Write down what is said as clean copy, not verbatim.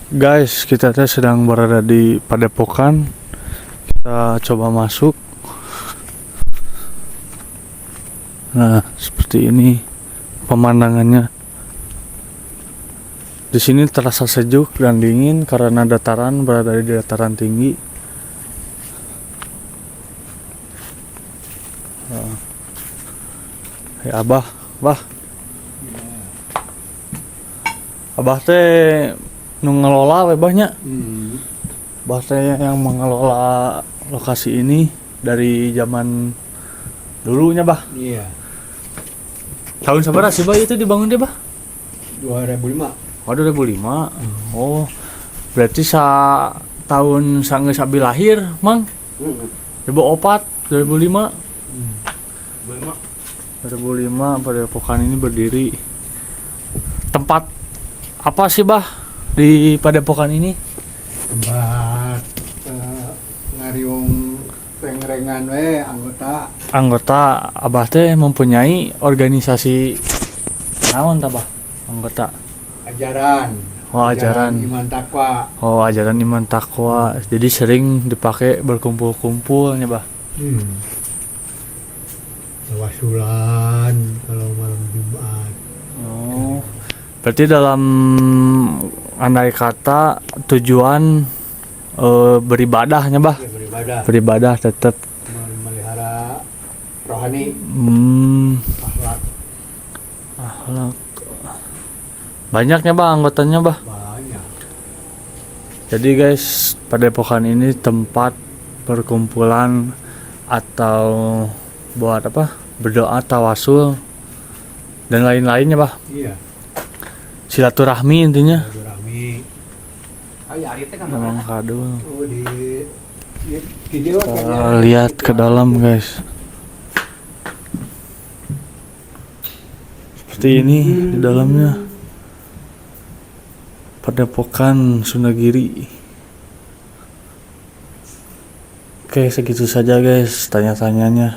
Guys, kita sedang berada di Padepokan. Kita coba masuk. Nah, seperti ini pemandangannya. Di sini terasa sejuk dan dingin karena dataran berada di dataran tinggi. Nah. Hey, Abah. Abah teh nu ngelola we Bahnya. Abah teh yang mengelola lokasi ini dari zaman dulunya, Bah. Iya. Tahun sabaraha sih, Bah, itu dibangun deh, Bah? 2005. Oh, 2005. Oh. Berarti tahun sageus abi lahir, Mang. 2004, 2005. 2005 Padepokan ini berdiri. Tempat apa sih, Bah, di Padepokan ini? Tempat ngariung pengrengan we anggota. Anggota Abah teh mempunyai organisasi naon tah, Bah? Anggota Ajaran. Oh, ajaran Iman Takwa. Oh, ajaran iman takwa. Jadi sering dipakai berkumpul-kumpulnya, Bah. Tawasulan kalau malam Jumat. Oh. Berarti dalam andai kata tujuan beribadahnya, Bah. Ya, beribadah. Beribadah tetap Memelihara rohani, akhlak. akhlak. Banyaknya, Bah, anggotanya, Bah. Banyak. Jadi guys, Padepokan ini tempat perkumpulan atau buat apa? Berdoa, tawasul dan lain-lainnya, Bah. Iya. Silaturahmi intinya. Silaturahmi. Memang kado. Oh, di video Kita lihat ke dalam, guys. Seperti ini di dalamnya. Padepokan Sundagiri. Oke, segitu saja guys tanya-tanyanya.